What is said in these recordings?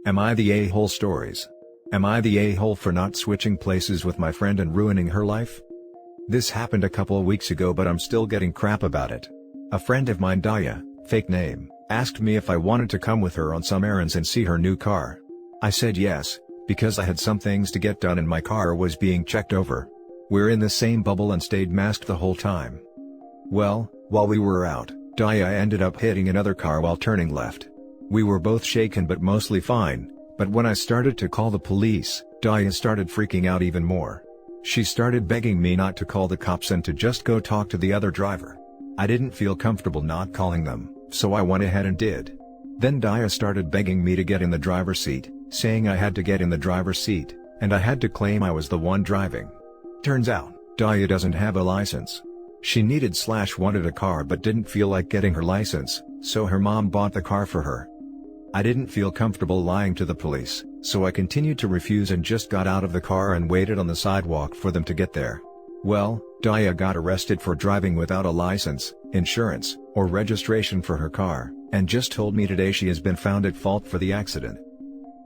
Am I the a-hole stories? Am I the a-hole for not switching places with my friend and ruining her life? This happened a couple of weeks ago, but I'm still getting crap about it. A friend of mine, Daya, fake name, asked me if I wanted to come with her on some errands and see her new car. I said yes, because I had some things to get done and my car was being checked over. We're in the same bubble and stayed masked the whole time. Well, while we were out, Daya ended up hitting another car while turning left. We were both shaken but mostly fine, but when I started to call the police, Daya started freaking out even more. She started begging me not to call the cops and to just go talk to the other driver. I didn't feel comfortable not calling them, so I went ahead and did. Then Daya started begging me to get in the driver's seat, saying I had to get in the driver's seat, and I had to claim I was the one driving. Turns out, Daya doesn't have a license. She wanted a car but didn't feel like getting her license, so her mom bought the car for her. I didn't feel comfortable lying to the police, so I continued to refuse and just got out of the car and waited on the sidewalk for them to get there. Well, Daya got arrested for driving without a license, insurance, or registration for her car, and just told me today she has been found at fault for the accident.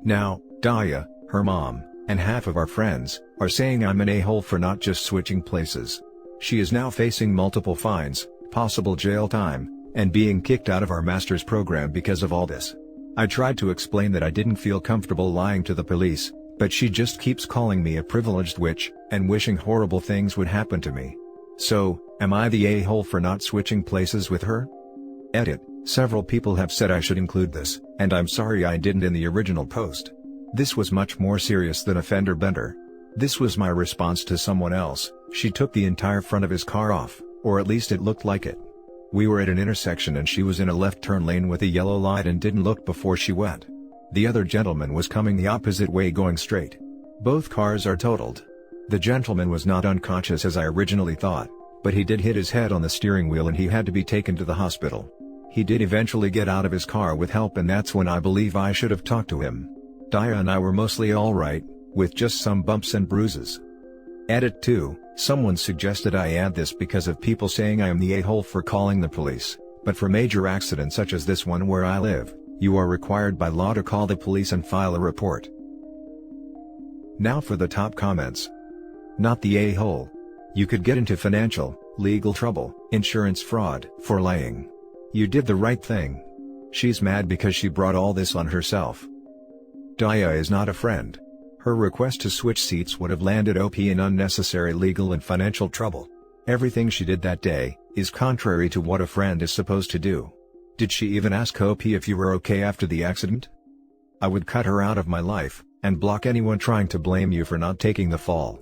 Now, Daya, her mom, and half of our friends, are saying I'm an a-hole for not just switching places. She is now facing multiple fines, possible jail time, and being kicked out of our master's program because of all this. I tried to explain that I didn't feel comfortable lying to the police, but she just keeps calling me a privileged witch, and wishing horrible things would happen to me. So, am I the a-hole for not switching places with her? Edit. Several people have said I should include this, and I'm sorry I didn't in the original post. This was much more serious than a fender bender. This was my response to someone else. She took the entire front of his car off, or at least it looked like it. We were at an intersection and she was in a left turn lane with a yellow light and didn't look before she went. The other gentleman was coming the opposite way going straight. Both cars are totaled. The gentleman was not unconscious as I originally thought, but he did hit his head on the steering wheel and he had to be taken to the hospital. He did eventually get out of his car with help, and that's when I believe I should have talked to him. Daya and I were mostly alright, with just some bumps and bruises. Edit 2. Someone suggested I add this because of people saying I am the a-hole for calling the police, but for major accidents such as this one where I live, you are required by law to call the police and file a report. Now for the top comments. Not the a-hole. You could get into financial, legal trouble, insurance fraud, for lying. You did the right thing. She's mad because she brought all this on herself. Daya is not a friend. Her request to switch seats would have landed OP in unnecessary legal and financial trouble. Everything she did that day is contrary to what a friend is supposed to do. Did she even ask OP if you were okay after the accident? I would cut her out of my life, and block anyone trying to blame you for not taking the fall.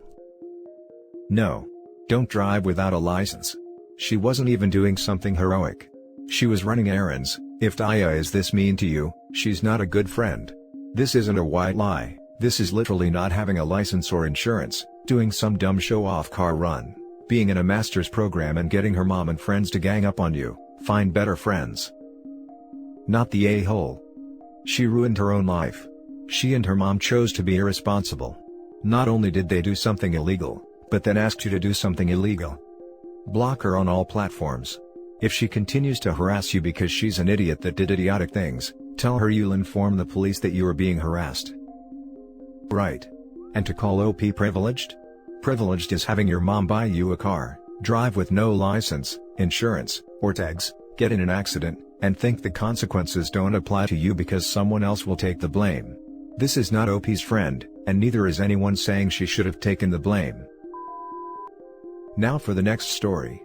No. Don't drive without a license. She wasn't even doing something heroic. She was running errands. If Daya is this mean to you, she's not a good friend. This isn't a white lie. This is literally not having a license or insurance, doing some dumb show-off car run, being in a master's program and getting her mom and friends to gang up on you. Find better friends. Not the a-hole. She ruined her own life. She and her mom chose to be irresponsible. Not only did they do something illegal, but then asked you to do something illegal. Block her on all platforms. If she continues to harass you because she's an idiot that did idiotic things, tell her you'll inform the police that you are being harassed. Right. And to call OP privileged? Privileged is having your mom buy you a car, drive with no license, insurance, or tags, get in an accident, and think the consequences don't apply to you because someone else will take the blame. This is not OP's friend, and neither is anyone saying she should have taken the blame. Now for the next story.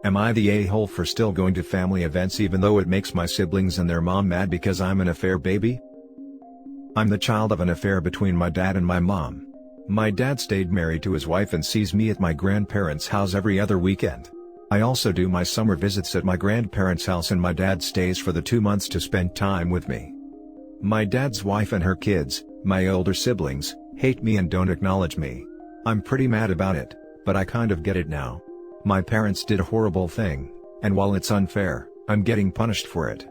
Am I the a-hole for still going to family events even though it makes my siblings and their mom mad because I'm an affair baby? I'm the child of an affair between my dad and my mom. My dad stayed married to his wife and sees me at my grandparents' house every other weekend. I also do my summer visits at my grandparents' house and my dad stays for the 2 months to spend time with me. My dad's wife and her kids, my older siblings, hate me and don't acknowledge me. I'm pretty mad about it, but I kind of get it now. My parents did a horrible thing, and while it's unfair, I'm getting punished for it.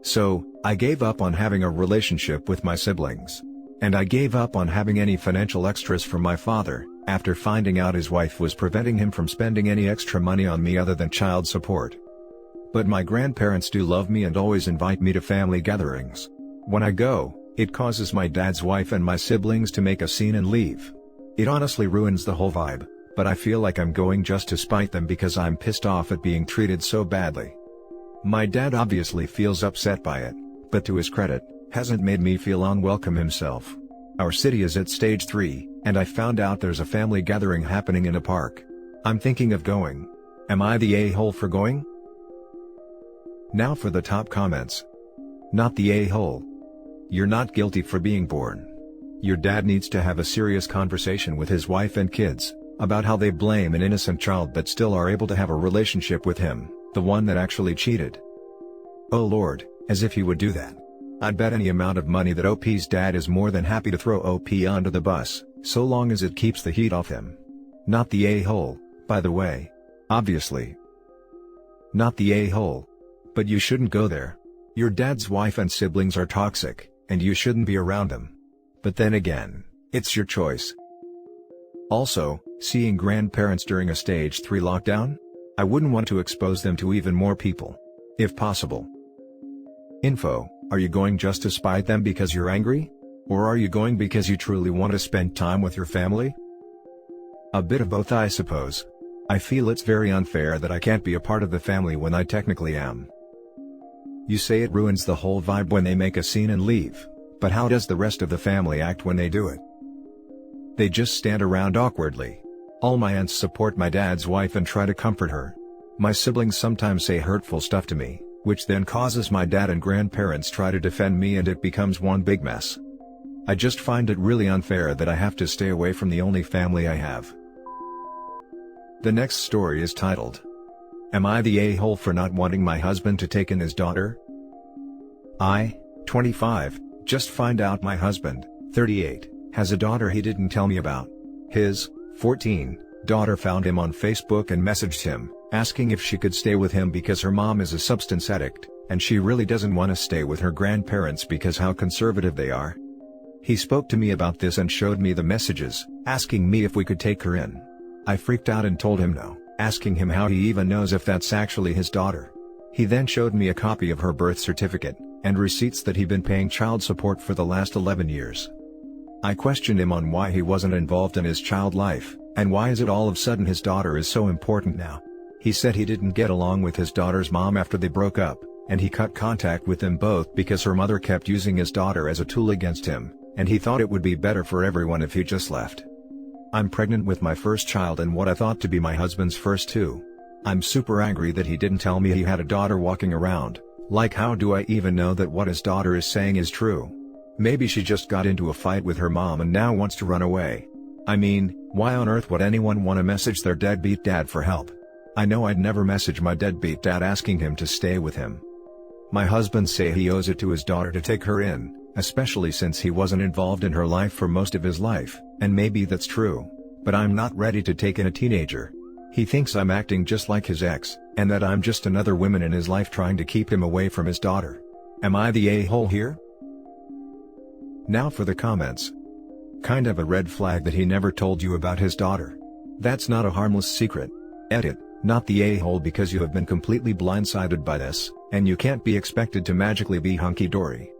So, I gave up on having a relationship with my siblings. And I gave up on having any financial extras from my father, after finding out his wife was preventing him from spending any extra money on me other than child support. But my grandparents do love me and always invite me to family gatherings. When I go, It causes my dad's wife and my siblings to make a scene and leave. It honestly ruins the whole vibe, but I feel like I'm going just to spite them because I'm pissed off at being treated so badly. My dad obviously feels upset by it, but to his credit, hasn't made me feel unwelcome himself. Our city is at stage 3, and I found out there's a family gathering happening in a park. I'm thinking of going. Am I the a-hole for going? Now for the top comments. Not the a-hole. You're not guilty for being born. Your dad needs to have a serious conversation with his wife and kids, about how they blame an innocent child but still are able to have a relationship with him, the one that actually cheated. Oh Lord, as if he would do that. I'd bet any amount of money that OP's dad is more than happy to throw OP under the bus, so long as it keeps the heat off him. Not the a-hole, by the way. Obviously. Not the a-hole. But you shouldn't go there. Your dad's wife and siblings are toxic, and you shouldn't be around them. But then again, it's your choice. Also, seeing grandparents during a stage 3 lockdown? I wouldn't want to expose them to even more people. If possible. Info: are you going just to spite them because you're angry? Or are you going because you truly want to spend time with your family? A bit of both, I suppose. I feel it's very unfair that I can't be a part of the family when I technically am. You say it ruins the whole vibe when they make a scene and leave, but how does the rest of the family act when they do it? They just stand around awkwardly. All my aunts support my dad's wife and try to comfort her. My siblings sometimes say hurtful stuff to me, which then causes my dad and grandparents try to defend me and it becomes one big mess. I just find it really unfair that I have to stay away from the only family I have. The next story is titled, Am I the a-hole for not wanting my husband to take in his daughter? I, 25, just find out my husband, 38, has a daughter he didn't tell me about. His, 14, daughter found him on Facebook and messaged him, asking if she could stay with him because her mom is a substance addict, and she really doesn't want to stay with her grandparents because how conservative they are. He spoke to me about this and showed me the messages, asking me if we could take her in. I freaked out and told him no, asking him how he even knows if that's actually his daughter. He then showed me a copy of her birth certificate, and receipts that he'd been paying child support for the last 11 years. I questioned him on why he wasn't involved in his child life, and why is it all of a sudden his daughter is so important now. He said he didn't get along with his daughter's mom after they broke up, and he cut contact with them both because her mother kept using his daughter as a tool against him, and he thought it would be better for everyone if he just left. I'm pregnant with my first child and what I thought to be my husband's first too. I'm super angry that he didn't tell me he had a daughter walking around. Like, how do I even know that what his daughter is saying is true? Maybe she just got into a fight with her mom and now wants to run away. I mean, why on earth would anyone want to message their deadbeat dad for help? I know I'd never message my deadbeat dad asking him to stay with him. My husband say he owes it to his daughter to take her in, especially since he wasn't involved in her life for most of his life, and maybe that's true, but I'm not ready to take in a teenager. He thinks I'm acting just like his ex, and that I'm just another woman in his life trying to keep him away from his daughter. Am I the a-hole here? Now for the comments. Kind of a red flag that he never told you about his daughter. That's not a harmless secret. Edit, not the a-hole because you have been completely blindsided by this, and you can't be expected to magically be hunky-dory.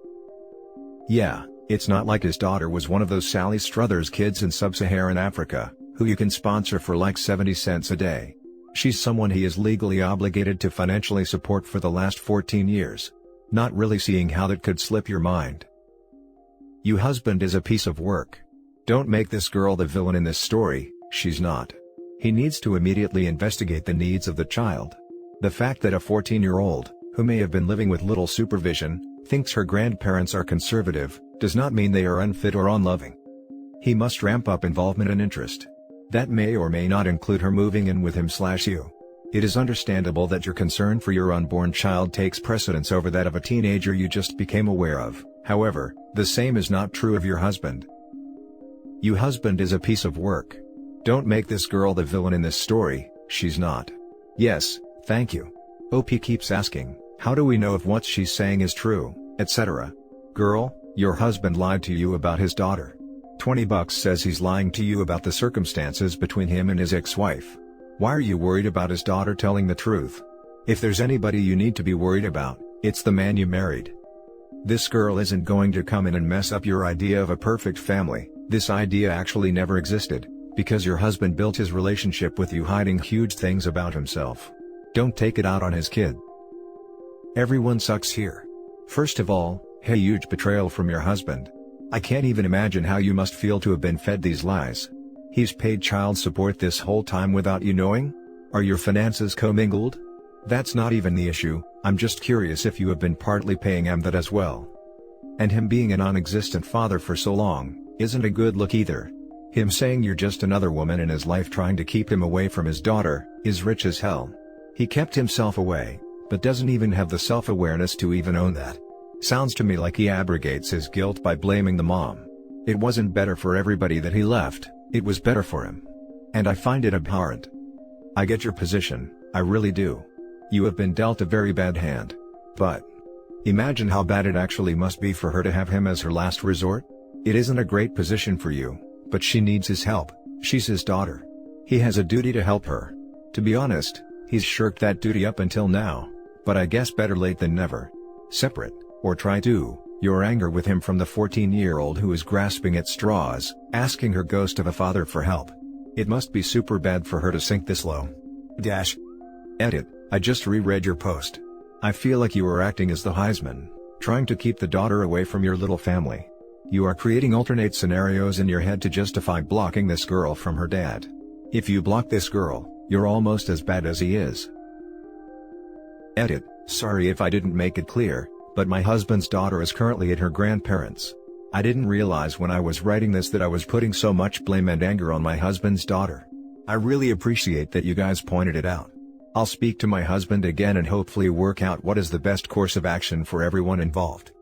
Yeah, it's not like his daughter was one of those Sally Struthers kids in sub-Saharan Africa, who you can sponsor for like 70 cents a day. She's someone he is legally obligated to financially support for the last 14 years. Not really seeing how that could slip your mind. Your husband is a piece of work. Don't make this girl the villain in this story, she's not. He needs to immediately investigate the needs of the child. The fact that a 14-year-old, who may have been living with little supervision, thinks her grandparents are conservative, does not mean they are unfit or unloving. He must ramp up involvement and interest. That may or may not include her moving in with him/you. It is understandable that your concern for your unborn child takes precedence over that of a teenager you just became aware of. However, the same is not true of your husband. Your husband is a piece of work. Don't make this girl the villain in this story, she's not. Yes, thank you. OP keeps asking, how do we know if what she's saying is true, etc. Girl, your husband lied to you about his daughter. $20 says he's lying to you about the circumstances between him and his ex-wife. Why are you worried about his daughter telling the truth? If there's anybody you need to be worried about, it's the man you married. This girl isn't going to come in and mess up your idea of a perfect family. This idea actually never existed, because your husband built his relationship with you hiding huge things about himself. Don't take it out on his kid. Everyone sucks here. First of all, hey, huge betrayal from your husband. I can't even imagine how you must feel to have been fed these lies. He's paid child support this whole time without you knowing? Are your finances commingled? That's not even the issue, I'm just curious if you have been partly paying him that as well. And him being a non-existent father for so long, isn't a good look either. Him saying you're just another woman in his life trying to keep him away from his daughter, is rich as hell. He kept himself away, but doesn't even have the self-awareness to even own that. Sounds to me like he abrogates his guilt by blaming the mom. It wasn't better for everybody that he left, it was better for him. And I find it abhorrent. I get your position, I really do. You have been dealt a very bad hand. But imagine how bad it actually must be for her to have him as her last resort. It isn't a great position for you, but she needs his help, she's his daughter. He has a duty to help her. To be honest, he's shirked that duty up until now, but I guess better late than never. Separate, or try to, your anger with him from the 14-year-old who is grasping at straws, asking her ghost of a father for help. It must be super bad for her to sink this low. Edit, I just reread your post. I feel like you are acting as the Heisman, trying to keep the daughter away from your little family. You are creating alternate scenarios in your head to justify blocking this girl from her dad. If you block this girl, you're almost as bad as he is. Edit, sorry if I didn't make it clear, but my husband's daughter is currently at her grandparents'. I didn't realize when I was writing this that I was putting so much blame and anger on my husband's daughter. I really appreciate that you guys pointed it out. I'll speak to my husband again and hopefully work out what is the best course of action for everyone involved.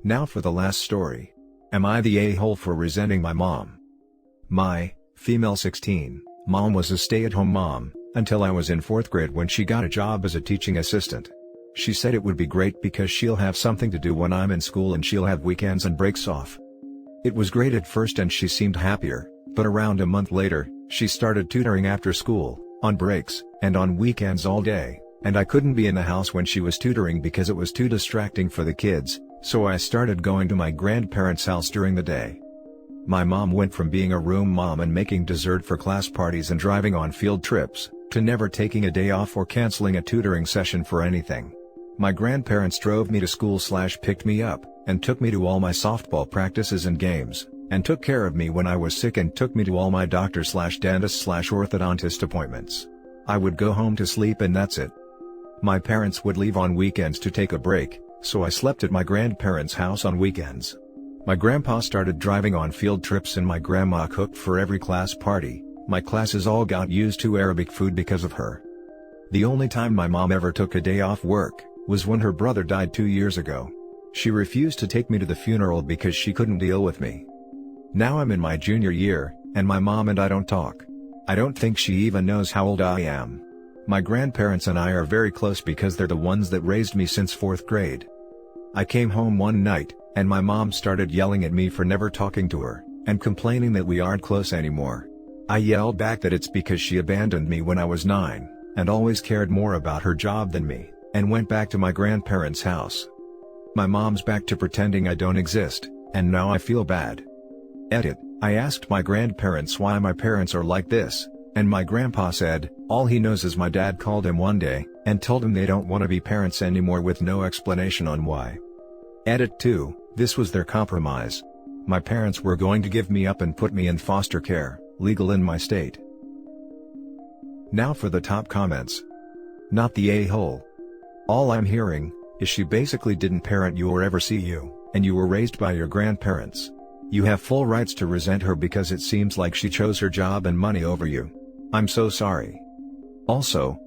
Now for the last story. Am I the a-hole for resenting my mom? My, female 16, mom was a stay-at-home mom, until I was in 4th grade when she got a job as a teaching assistant. She said it would be great because she'll have something to do when I'm in school and she'll have weekends and breaks off. It was great at first and she seemed happier, but around a month later, she started tutoring after school, on breaks, and on weekends all day, and I couldn't be in the house when she was tutoring because it was too distracting for the kids, so I started going to my grandparents' house during the day. My mom went from being a room mom and making dessert for class parties and driving on field trips, to never taking a day off or canceling a tutoring session for anything. My grandparents drove me to school/picked me up, and took me to all my softball practices and games, and took care of me when I was sick and took me to all my doctor/dentist/orthodontist appointments. I would go home to sleep and that's it. My parents would leave on weekends to take a break, so I slept at my grandparents' house on weekends. My grandpa started driving on field trips and my grandma cooked for every class party. My classes all got used to Arabic food because of her. The only time my mom ever took a day off work was when her brother died 2 years ago. She refused to take me to the funeral because she couldn't deal with me. Now I'm in my junior year, and my mom and I don't talk. I don't think she even knows how old I am. My grandparents and I are very close because they're the ones that raised me since 4th grade. I came home one night, and my mom started yelling at me for never talking to her, and complaining that we aren't close anymore. I yelled back that it's because she abandoned me when I was 9, and always cared more about her job than me, and went back to my grandparents' house. My mom's back to pretending I don't exist, and now I feel bad. Edit, I asked my grandparents why my parents are like this, and my grandpa said, all he knows is my dad called him one day, and told him they don't want to be parents anymore with no explanation on why. Edit 2, this was their compromise. My parents were going to give me up and put me in foster care, legal in my state. Now for the top comments. Not the a-hole. All I'm hearing is she basically didn't parent you or ever see you, and you were raised by your grandparents. You have full rights to resent her because it seems like she chose her job and money over you. I'm so sorry. Also,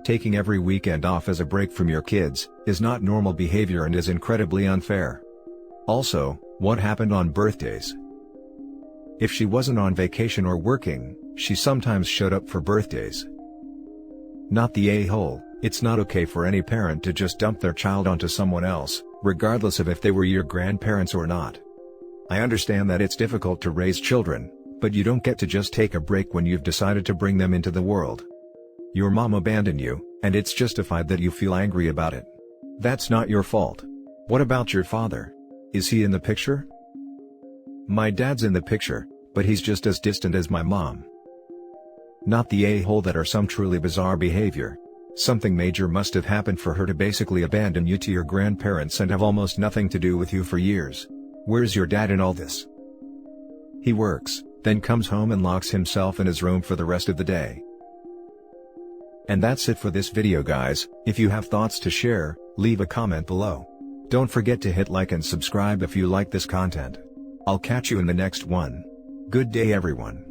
taking every weekend off as a break from your kids is not normal behavior and is incredibly unfair. Also, what happened on birthdays? If she wasn't on vacation or working, she sometimes showed up for birthdays. Not the a-hole, it's not okay for any parent to just dump their child onto someone else, regardless of if they were your grandparents or not. I understand that it's difficult to raise children, but you don't get to just take a break when you've decided to bring them into the world. Your mom abandoned you, and it's justified that you feel angry about it. That's not your fault. What about your father? Is he in the picture? My dad's in the picture, but he's just as distant as my mom. Not the a-hole that are some truly bizarre behavior. Something major must have happened for her to basically abandon you to your grandparents and have almost nothing to do with you for years. Where's your dad in all this? He works, then comes home and locks himself in his room for the rest of the day. And that's it for this video, guys. If you have thoughts to share, leave a comment below. Don't forget to hit like and subscribe if you like this content. I'll catch you in the next one. Good day, everyone.